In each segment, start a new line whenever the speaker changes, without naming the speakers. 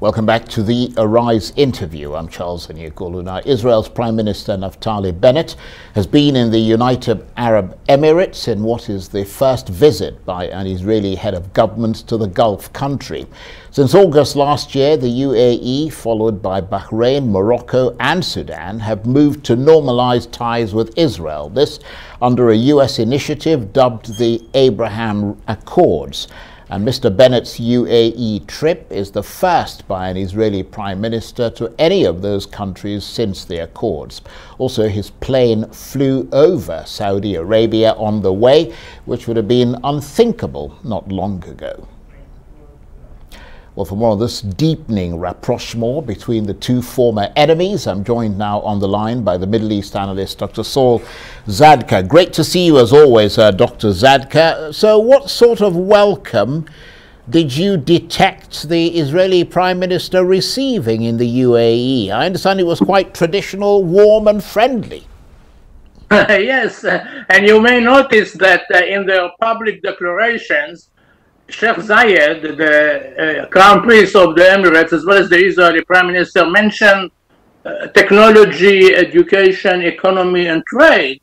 Welcome back to the Arise interview. I'm Charles Onyekulu. Now, Israel's Prime Minister Naftali Bennett has been in the United Arab Emirates in what is the first visit by an Israeli head of government to the Gulf country. Since August last year, the UAE, followed by Bahrain, Morocco and Sudan, have moved to normalize ties with Israel. This under a US initiative dubbed the Abraham Accords. And Mr. Bennett's UAE trip is the first by an Israeli Prime Minister to any of those countries since the Accords. Also, his plane flew over Saudi Arabia on the way, which would have been unthinkable not long ago. Well, for more of this deepening rapprochement between the two former enemies, I'm joined now on the line by the Middle East analyst, Dr. Saul Zadka. Great to see you as always, Dr. Zadka. So what sort of welcome did you detect the Israeli Prime Minister receiving in the UAE? I understand it was quite traditional, warm and friendly.
Yes, and you may notice that in their public declarations, Sheikh Zayed, the Crown Prince of the Emirates, as well as the Israeli Prime Minister, mentioned technology, education, economy, and trade,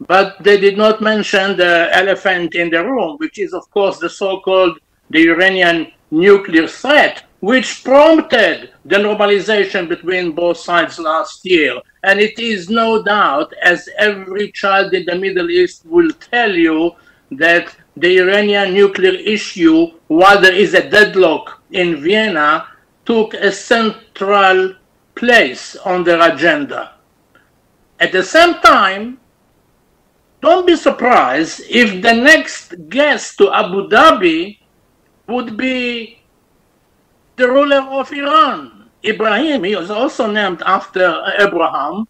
but they did not mention the elephant in the room, which is, of course, the so-called the Iranian nuclear threat, which prompted the normalization between both sides last year. And it is no doubt, as every child in the Middle East will tell you, that the Iranian nuclear issue, while there is a deadlock in Vienna, took a central place on their agenda. At the same time, don't be surprised if the next guest to Abu Dhabi would be the ruler of Iran, Ibrahim. He was also named after Abraham,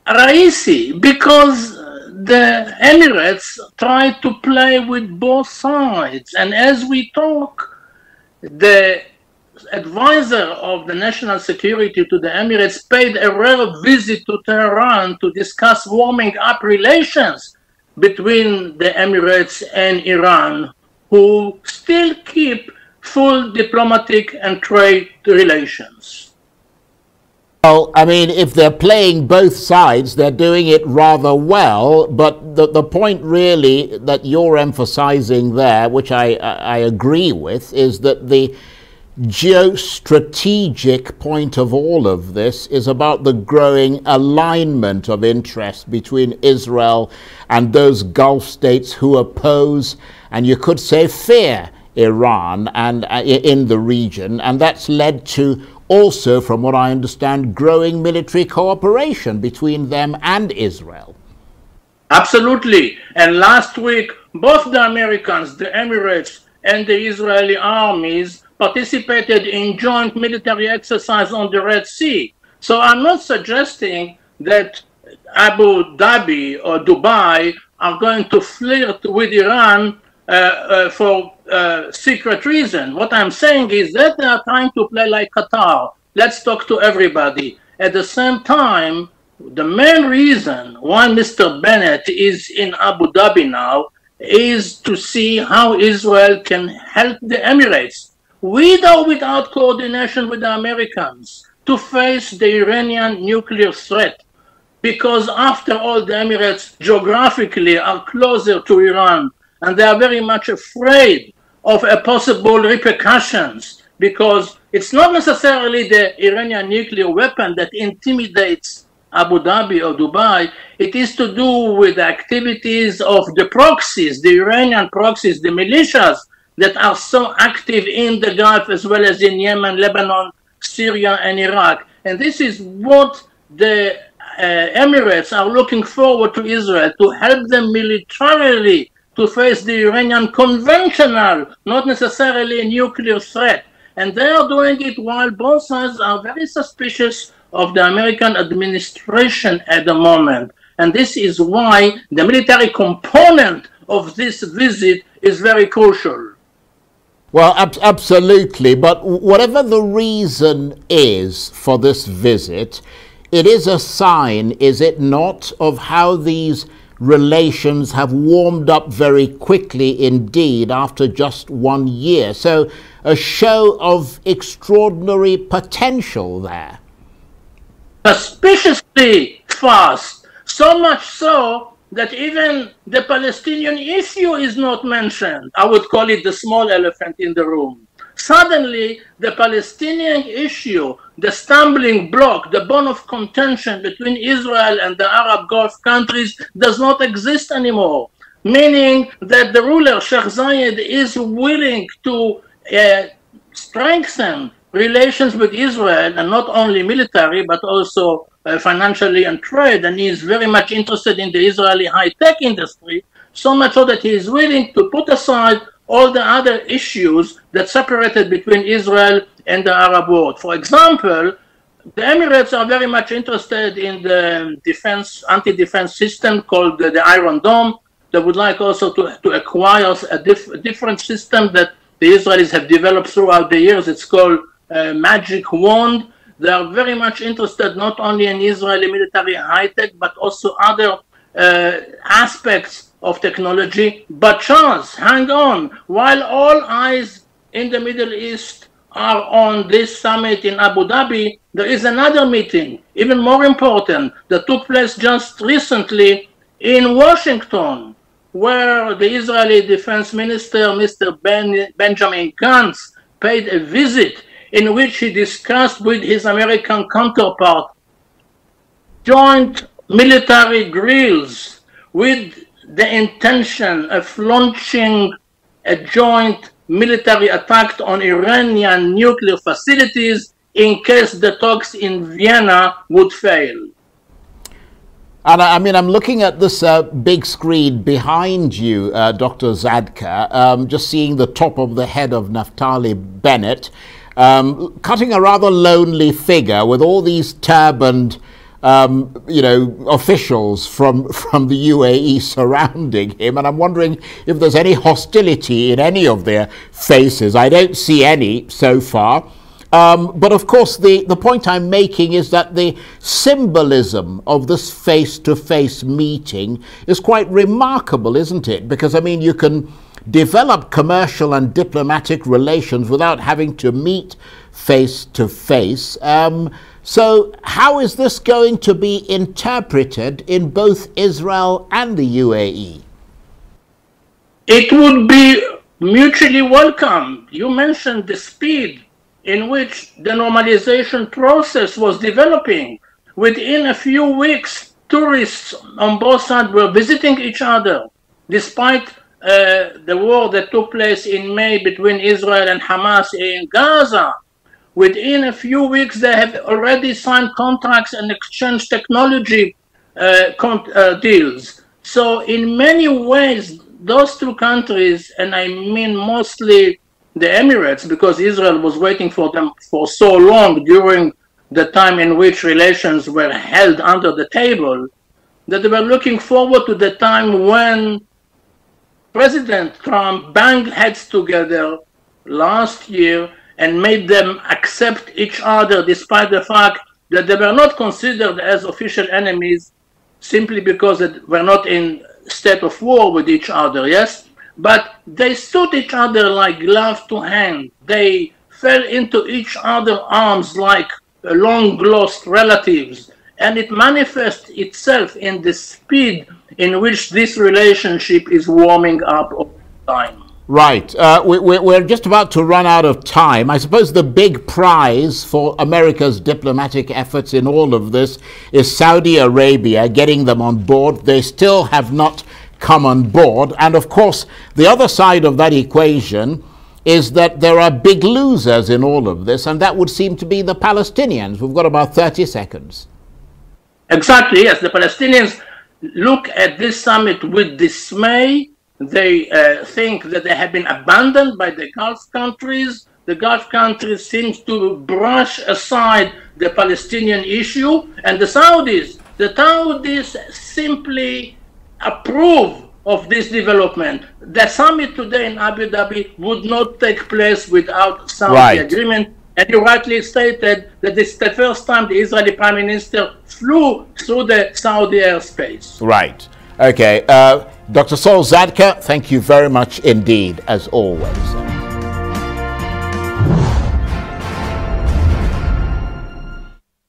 Raisi, because the Emirates try to play with both sides. And as we talk, the advisor of the national security to the Emirates paid a rare visit to Tehran to discuss warming up relations between the Emirates and Iran, who still keep full diplomatic and trade relations.
Well, I mean, if they're playing both sides, they're doing it rather well. But the point really that you're emphasizing there, which I agree with, is that the geostrategic point of all of this is about the growing alignment of interest between Israel and those Gulf states who oppose, and you could say fear, Iran and in the region. And that's led to also, from what I understand, growing military cooperation between them and Israel.
Absolutely. And last week, both the Americans, the Emirates, and the Israeli armies participated in joint military exercise on the Red Sea. So I'm not suggesting that Abu Dhabi or Dubai are going to flirt with Iran for secret reason. What I'm saying is that they are trying to play like Qatar. Let's talk to everybody. At the same time, the main reason why Mr. Bennett is in Abu Dhabi now is to see how Israel can help the Emirates, with or without coordination with the Americans, to face the Iranian nuclear threat. Because after all, the Emirates geographically are closer to Iran, and they are very much afraid of a possible repercussions, because it's not necessarily the Iranian nuclear weapon that intimidates Abu Dhabi or Dubai. It is to do with the activities of the proxies, the Iranian proxies, the militias that are so active in the Gulf as well as in Yemen, Lebanon, Syria and Iraq. And this is what the Emirates are looking forward to Israel, to help them militarily to face the Iranian conventional, not necessarily nuclear threat. And they are doing it while both sides are very suspicious of the American administration at the moment. And this is why the military component of this visit is very crucial.
Well, absolutely. But whatever the reason is for this visit, it is a sign, is it not, of how these relations have warmed up very quickly indeed after just 1 year. So a show of extraordinary potential there.
Suspiciously fast, so much so that even the Palestinian issue is not mentioned. I would call it the small elephant in the room. Suddenly, the Palestinian issue, the stumbling block, the bone of contention between Israel and the Arab Gulf countries does not exist anymore, meaning that the ruler, Sheikh Zayed, is willing to strengthen relations with Israel, and not only military, but also financially and trade, and he is very much interested in the Israeli high-tech industry, so much so that he is willing to put aside all the other issues that separated between Israel and the Arab world. For example, the Emirates are very much interested in the anti-defense system called the Iron Dome. They would like also to acquire a different system that the Israelis have developed throughout the years. It's called Magic Wand. They are very much interested not only in Israeli military high-tech, but also other aspects of technology. But Charles, hang on. While all eyes in the Middle East are on this summit in Abu Dhabi, there is another meeting, even more important, that took place just recently in Washington, where the Israeli Defense Minister, Mr. Benjamin Gantz, paid a visit in which he discussed with his American counterpart joint military drills with the intention of launching a joint military attack on Iranian nuclear facilities in case the talks in Vienna would fail.
And I mean, I'm looking at this big screen behind you, Dr. Zadka, just seeing the top of the head of Naftali Bennett, cutting a rather lonely figure with all these turbaned officials from the UAE surrounding him, and I'm wondering if there's any hostility in any of their faces. I don't see any so far. But of course, the point I'm making is that the symbolism of this face-to-face meeting is quite remarkable, isn't it? Because, I mean, you can develop commercial and diplomatic relations without having to meet face-to-face. So how is this going to be interpreted in both Israel and the UAE?
It would be mutually welcome. You mentioned the speed in which the normalization process was developing. Within a few weeks, tourists on both sides were visiting each other, despite the war that took place in May between Israel and Hamas in Gaza. Within a few weeks, they have already signed contracts and exchanged technology deals. So in many ways, those two countries, and I mean mostly the Emirates, because Israel was waiting for them for so long during the time in which relations were held under the table, that they were looking forward to the time when President Trump banged heads together last year and made them accept each other despite the fact that they were not considered as official enemies simply because they were not in state of war with each other, yes? But they stood each other like glove to hand. They fell into each other's arms like long-lost relatives. And it manifests itself in the speed in which this relationship is warming up over time.
Right. We're just about to run out of time. I suppose the big prize for America's diplomatic efforts in all of this is Saudi Arabia, getting them on board. They still have not come on board. And of course, the other side of that equation is that there are big losers in all of this, and that would seem to be the Palestinians. We've got about 30 seconds.
Exactly, yes. The Palestinians look at this summit with dismay. They think that they have been abandoned by the Gulf countries. The Gulf countries seem to brush aside the Palestinian issue, and the Saudis simply approve of this development. The summit today in Abu Dhabi would not take place without Saudi agreement. And you rightly stated that this is the first time the Israeli Prime Minister flew through the Saudi airspace.
Right. Okay. Dr. Saul Zadka, thank you very much indeed, as always.